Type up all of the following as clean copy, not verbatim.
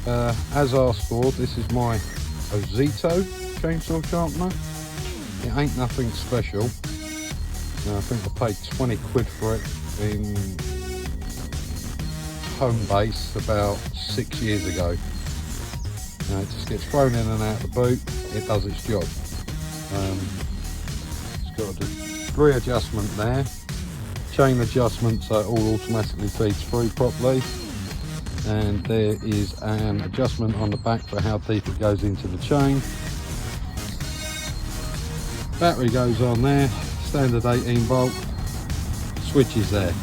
As asked for, this is my Ozito chainsaw sharpener. It ain't nothing special. I think I paid 20 quid for it in home base about 6 years ago. It just gets thrown in and out the boot, it does its job. It's got a degree adjustment there, chain adjustment so it all automatically feeds through properly, and there is an adjustment on the back for how deep it goes into the chain. Battery goes on there, standard 18 volt, switch is there.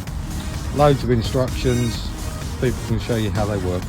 Loads of instructions, people can show you how they work.